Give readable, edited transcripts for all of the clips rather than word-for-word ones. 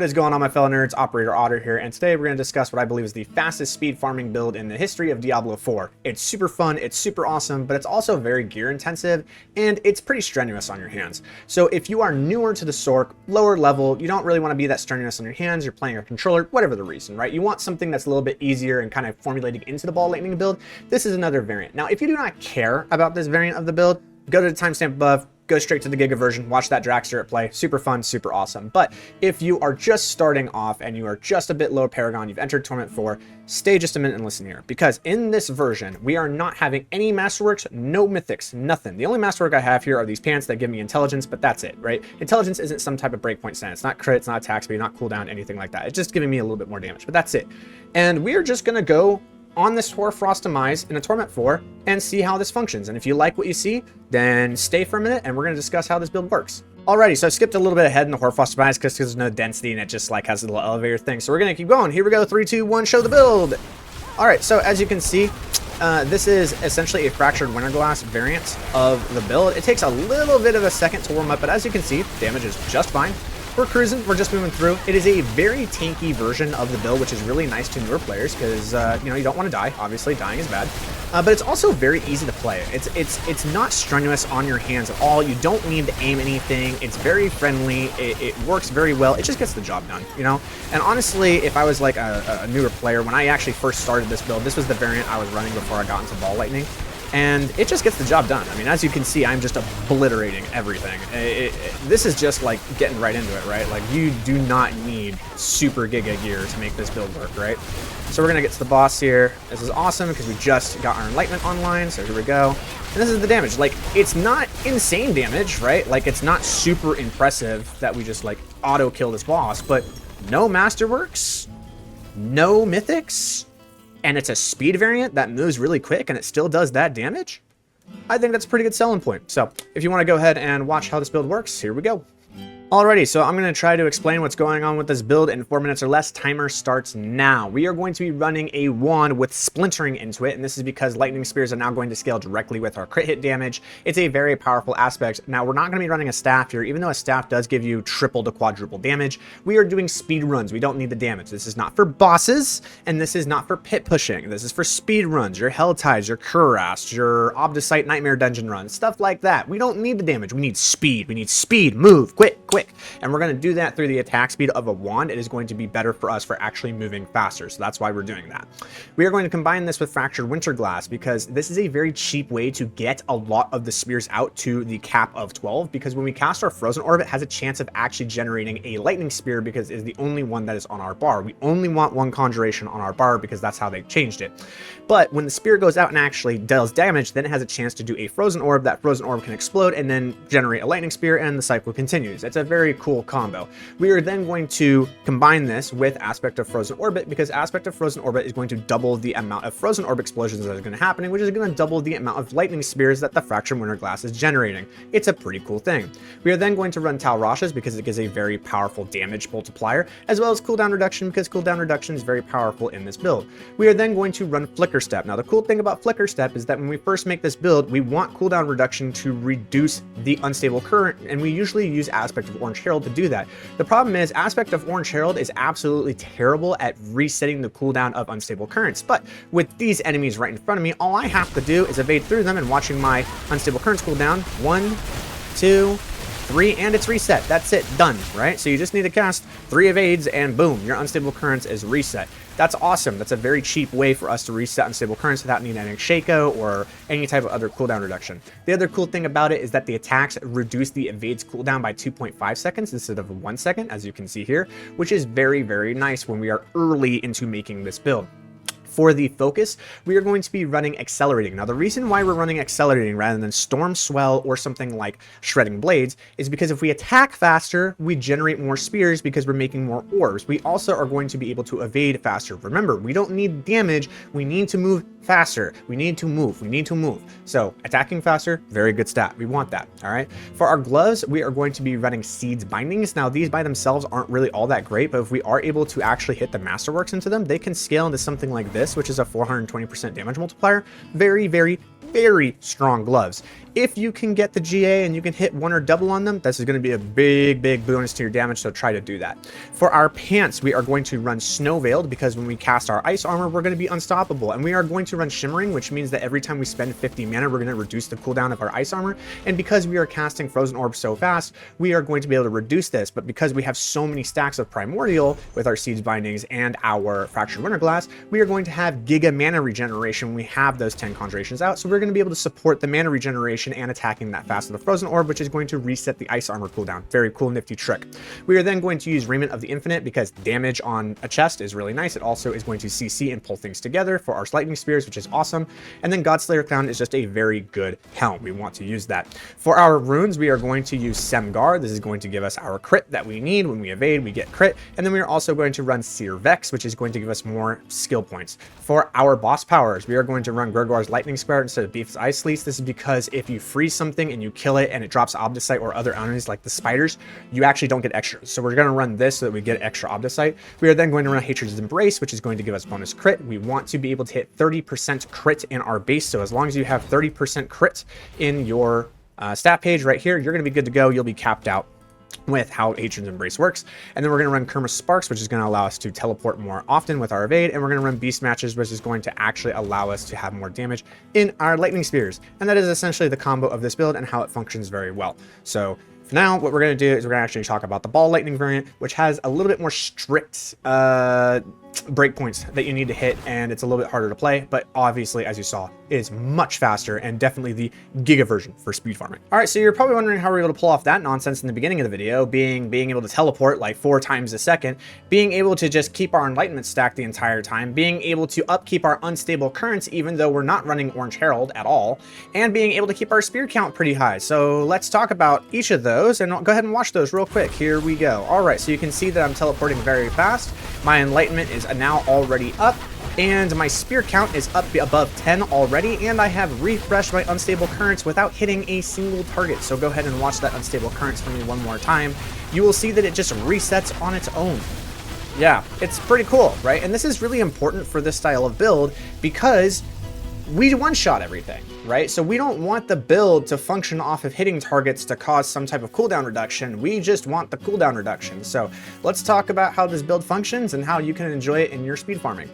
What is going on, my fellow nerds? Operator Otter here, and today we're going to discuss what I believe is the fastest speed farming build in the history of Diablo 4. It's super fun, it's super awesome, but it's also very gear intensive, and it's pretty strenuous on your hands. So if you are newer to the Sorc, lower level, you don't really want to be that strenuous on your hands, you're playing a controller, whatever the reason, right? You want something that's a little bit easier and kind of formulating into the ball lightning build. This is another variant. Now, if you do not care about this variant of the build, go to the timestamp above, go straight to the Giga version, watch that Dragster at play. Super fun, super awesome. But if you are just starting off and you are just a bit low Paragon, you've entered Torment 4, stay just a minute and listen here. Because in this version, we are not having any Masterworks, no Mythics, nothing. The only Masterwork I have here are these pants that give me intelligence, but that's it, right? Intelligence isn't some type of breakpoint stat. It's not crit, it's not attack speed, not cooldown, anything like that. It's just giving me a little bit more damage, but that's it. And we are just going to go on this Hoarfrost Demise in a Torment 4 and see how this functions. And if you like what you see, then stay for a minute and we're going to discuss how this build works. Alrighty, so I skipped a little bit ahead in the Hoarfrost Demise because there's no density and it just like has a little elevator thing. So we're going to keep going. Here we go. 3, 2, 1, show the build. Alright, so as you can see, this is essentially a Fractured Winterglass variant of the build. It takes a little bit of a second to warm up, but as you can see, damage is just fine. We're cruising, we're just moving through. It is a very tanky version of the build, which is really nice to newer players because, you know, you don't want to die. Obviously, dying is bad. But it's also very easy to play. It's not strenuous on your hands at all. You don't need to aim anything. It's very friendly. It works very well. It just gets the job done, you know? And honestly, if I was like a newer player, when I actually first started this build, this was the variant I was running before I got into Ball Lightning. And it just gets the job done. I mean, as you can see, I'm just obliterating everything. This is just like getting right into it, right? Like you do not need super giga gear to make this build work, right? So we're gonna get to the boss here. This is awesome because we just got our Enlightenment online, so here we go. And this is the damage. Like, it's not insane damage, right? Like, it's not super impressive that we just like auto kill this boss, but no Masterworks, no Mythics, and it's a speed variant that moves really quick and it still does that damage, I think that's a pretty good selling point. So if you want to go ahead and watch how this build works, here we go. Alrighty, so I'm going to try to explain what's going on with this build in 4 minutes or less. Timer starts now. We are going to be running a wand with splintering into it, and this is because lightning spears are now going to scale directly with our crit hit damage. It's a very powerful aspect. Now, we're not going to be running a staff here, even though a staff does give you triple to quadruple damage. We are doing speed runs. We don't need the damage. This is not for bosses, and this is not for pit pushing. This is for speed runs, your Hell Tides, your Kurast, your Obdusite Nightmare Dungeon runs, stuff like that. We don't need the damage. We need speed. We need speed, move, quick. And we're going to do that through the attack speed of a wand. It is going to be better for us for actually moving faster. So that's why we're doing that. We are going to combine this with Fractured Winterglass because this is a very cheap way to get a lot of the spears out to the cap of 12. Because when we cast our Frozen Orb, it has a chance of actually generating a lightning spear because it is the only one that is on our bar. We only want one conjuration on our bar because that's how they changed it. But when the spear goes out and actually does damage, then it has a chance to do a Frozen Orb. That Frozen Orb can explode and then generate a lightning spear, and the cycle continues. It's a very cool combo. We are then going to combine this with Aspect of Frozen Orbit because Aspect of Frozen Orbit is going to double the amount of Frozen Orb explosions that are going to happen, which is going to double the amount of lightning spears that the Fractured Winterglass is generating. It's a pretty cool thing. We are then going to run Tal Rasha's because it gives a very powerful damage multiplier, as well as cooldown reduction because cooldown reduction is very powerful in this build. We are then going to run Flicker Step. Now, the cool thing about Flicker Step is that when we first make this build, we want cooldown reduction to reduce the unstable current, and we usually use Aspect of Orange Herald to do that. The problem is Aspect of Orange Herald is absolutely terrible at resetting the cooldown of unstable currents, but with these enemies right in front of me, all I have to do is evade through them and watching my unstable currents cool down. 1, 2, 3, and it's reset. That's it, done, right? So you just need to cast 3 evades and boom, your unstable currents is reset. That's awesome. That's a very cheap way for us to reset unstable currents without needing any Shaco or any type of other cooldown reduction. The other cool thing about it is that the attacks reduce the evades cooldown by 2.5 seconds instead of 1 second, as you can see here, which is very, very nice when we are early into making this build. For the focus, we are going to be running Accelerating. Now, the reason why we're running Accelerating rather than Storm Swell or something like Shredding Blades is because if we attack faster, we generate more spears because we're making more orbs. We also are going to be able to evade faster. Remember, we don't need damage. We need to move faster. We need to move. We need to move. So attacking faster, very good stat. We want that. All right. For our gloves, we are going to be running Seeds Bindings. Now, these by themselves aren't really all that great, but if we are able to actually hit the Masterworks into them, they can scale into something like this, which is a 420% damage multiplier. Very, very very strong gloves. If you can get the GA and you can hit one or double on them, this is going to be a big bonus to your damage, so try to do that. For our pants, we are going to run Snow Veiled because when we cast our ice armor, we're going to be unstoppable. And we are going to run Shimmering, which means that every time we spend 50 mana, we're going to reduce the cooldown of our ice armor. And because we are casting Frozen Orb so fast, we are going to be able to reduce this. But because we have so many stacks of Primordial with our Siege Bindings and our Fractured Winterglass, we are going to have Giga Mana Regeneration when we have those 10 Conjurations out. So we're going to be able to support the mana regeneration and attacking that fast with the Frozen Orb, which is going to reset the ice armor cooldown. Very cool, nifty trick. We are then going to use Raiment of the Infinite because damage on a chest is really nice. It also is going to CC and pull things together for our lightning spears, which is awesome. And then Godslayer Crown is just a very good helm. We want to use that. For our runes, we are going to use Semgar. This is going to give us our crit that we need. When we evade, we get crit. And then we are also going to run Seer Vex, which is going to give us more skill points. For our boss powers, we are going to run Gregoire's Lightning Square instead of Beef's Ice Leash. This is because if you freeze something and you kill it and it drops Obdicite or other enemies like the spiders, you actually don't get extras. So we're going to run this so that we get extra Obdicite. We are then going to run Hatred's Embrace, which is going to give us bonus crit. We want to be able to hit 30% crit in our base. So as long as you have 30% crit in your stat page right here, you're going to be good to go. You'll be capped out with how Hatred's Embrace works. And then we're going to run Kerma Sparks, which is going to allow us to teleport more often with our evade. And we're going to run Beast Matches, which is going to actually allow us to have more damage in our lightning spears. And that is essentially the combo of this build and how it functions very well. So for now, what we're going to do is we're going to actually talk about the Ball Lightning variant, which has a little bit more strict breakpoints that you need to hit, and it's a little bit harder to play, but obviously, as you saw, it is much faster and definitely the Giga version for speed farming. All right, so you're probably wondering how we're able to pull off that nonsense in the beginning of the video, being able to teleport like 4 times a second, being able to just keep our enlightenment stacked the entire time, being able to upkeep our unstable currents even though we're not running Orange Herald at all, and being able to keep our spear count pretty high. So let's talk about each of those, and I'll go ahead and watch those real quick. Here we go. All right, so you can see that I'm teleporting very fast. My enlightenment is now already up, and my spear count is up above 10 already, and I have refreshed my unstable currents without hitting a single target. So go ahead and watch that unstable currents for me one more time. You will see that it just resets on its own. Yeah, it's pretty cool, right? And this is really important for this style of build because we one-shot everything, right? So we don't want the build to function off of hitting targets to cause some type of cooldown reduction. We just want the cooldown reduction. So let's talk about how this build functions and how you can enjoy it in your speed farming.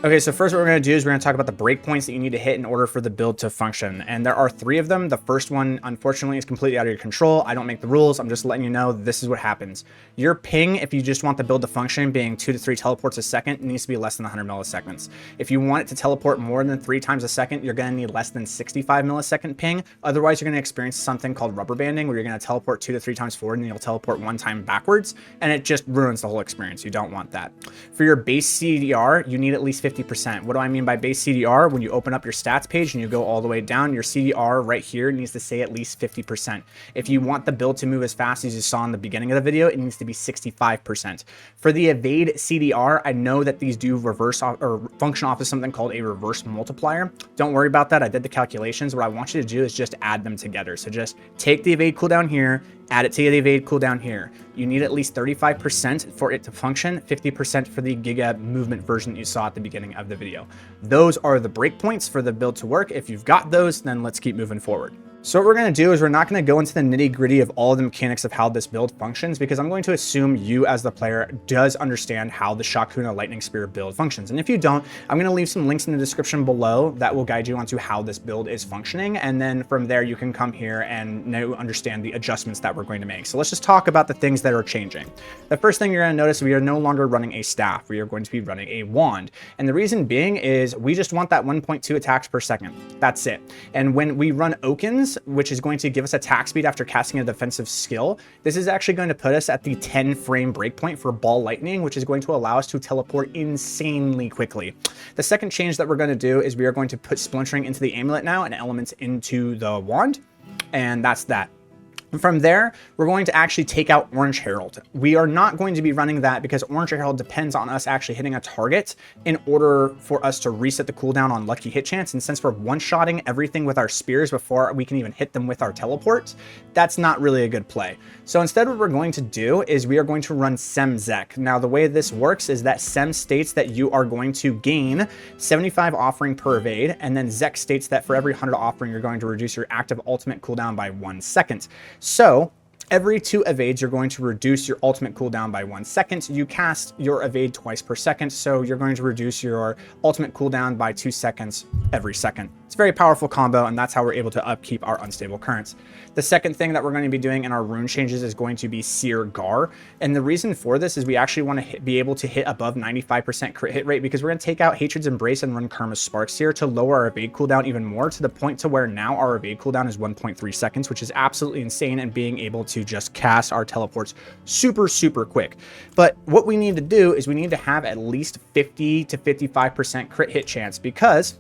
Okay, so first what we're going to do is we're going to talk about the breakpoints that you need to hit in order for the build to function. And there are 3 of them. The first one, unfortunately, is completely out of your control. I don't make the rules. I'm just letting you know this is what happens. Your ping, if you just want the build to function, being 2 to 3 teleports a second, needs to be less than 100 milliseconds. If you want it to teleport more than 3 times a second, you're going to need less than 65 millisecond ping. Otherwise, you're going to experience something called rubber banding, where you're going to teleport 2 to 3 times forward and you'll teleport 1 time backwards, and it just ruins the whole experience. You don't want that. For your base CDR, you need at least 50%. What do I mean by base CDR? When you open up your stats page and you go all the way down, your CDR right here needs to say at least 50%. If you want the build to move as fast as you saw in the beginning of the video, it needs to be 65%. For the evade CDR, I know that these do reverse off, or function off of something called a reverse multiplier. Don't worry about that. I did the calculations. What I want you to do is just add them together. So just take the evade cooldown here, add it to the evade cooldown here. You need at least 35% for it to function, 50% for the Giga movement version that you saw at the beginning of the video. Those are the breakpoints for the build to work. If you've got those, then let's keep moving forward. So what we're going to do is we're not going to go into the nitty gritty of all the mechanics of how this build functions, because I'm going to assume you as the player does understand how the Shakuna Lightning Spear build functions. And if you don't, I'm going to leave some links in the description below that will guide you onto how this build is functioning. And then from there, you can come here and now understand the adjustments that we're going to make. So let's just talk about the things that are changing. The first thing you're going to notice, we are no longer running a staff. We are going to be running a wand. And the reason being is we just want that 1.2 attacks per second. That's it. And when we run Okuns, which is going to give us attack speed after casting a defensive skill, this is actually going to put us at the 10 frame breakpoint for Ball Lightning, which is going to allow us to teleport insanely quickly. The second change that we're going to do is we are going to put splintering into the amulet now and elements into the wand, and that's that. From there, we're going to actually take out Orange Herald. We are not going to be running that because Orange Herald depends on us actually hitting a target in order for us to reset the cooldown on Lucky Hit Chance. And since we're one-shotting everything with our spears before we can even hit them with our teleports, that's not really a good play. So instead, what we're going to do is we are going to run Sem Zek. Now, the way this works is that Sem states that you are going to gain 75 offering per evade, and then Zek states that for every 100 offering, you're going to reduce your active ultimate cooldown by 1 second. So every 2 evades, you're going to reduce your ultimate cooldown by 1 second. You cast your evade twice per second, so you're going to reduce your ultimate cooldown by 2 seconds every second. It's a very powerful combo, and that's how we're able to upkeep our unstable currents. The second thing that we're going to be doing in our rune changes is going to be Seer Gar. And the reason for this is we actually want to be able to hit above 95% crit hit rate, because we're going to take out Hatred's Embrace and run Karma's Sparks here to lower our evade cooldown even more, to the point to where now our evade cooldown is 1.3 seconds, which is absolutely insane, and being able to just cast our teleports super, super quick. But what we need to do is we need to have at least 50 to 55% crit hit chance, because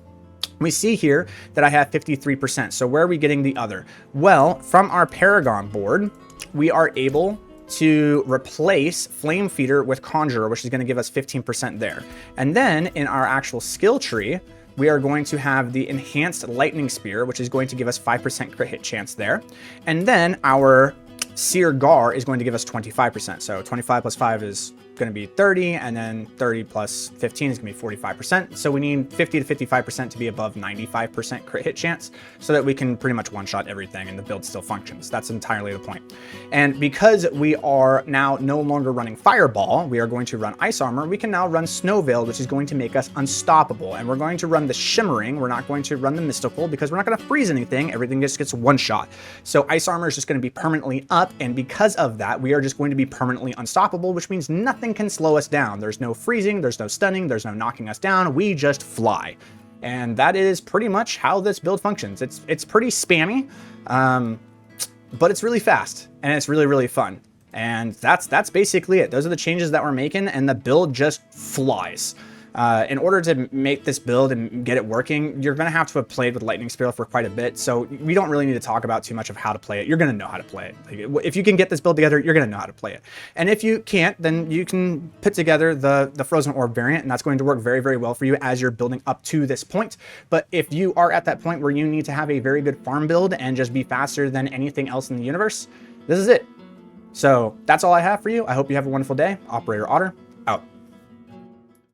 we see here that I have 53%. So where are we getting the other? Well, from our Paragon board, we are able to replace Flame Feeder with Conjurer, which is going to give us 15% there. And then in our actual skill tree, we are going to have the Enhanced Lightning Spear, which is going to give us 5% crit hit chance there. And then our Seer Gar is going to give us 25%. So 25 plus 5 is going to be 30, and then 30 plus 15 is going to be 45%. So we need 50 to 55% to be above 95% crit hit chance, so that we can pretty much one-shot everything and the build still functions. That's entirely the point. And because we are now no longer running Fireball, we are going to run Ice Armor. We can now run Snow Veil, which is going to make us unstoppable. And we're going to run the Shimmering. We're not going to run the Mystical, because we're not going to freeze anything. Everything just gets one shot. So Ice Armor is just going to be permanently up, and because of that, we are just going to be permanently unstoppable, which means nothing can slow us down. There's no freezing, there's no stunning, there's no knocking us down. We just fly. And that is pretty much how this build functions. It's pretty spammy, but it's really fast, and it's really, really fun. And that's basically it. Those are the changes that we're making, and the build just flies. In order to make this build and get it working, you're going to have to have played with Lightning Spear for quite a bit, so we don't really need to talk about too much of how to play it. You're going to know how to play it. Like, if you can get this build together, you're going to know how to play it. And if you can't, then you can put together the Frozen Orb variant, and that's going to work very, very well for you as you're building up to this point. But if you are at that point where you need to have a very good farm build and just be faster than anything else in the universe, this is it. So that's all I have for you. I hope you have a wonderful day. Operator Otter, out.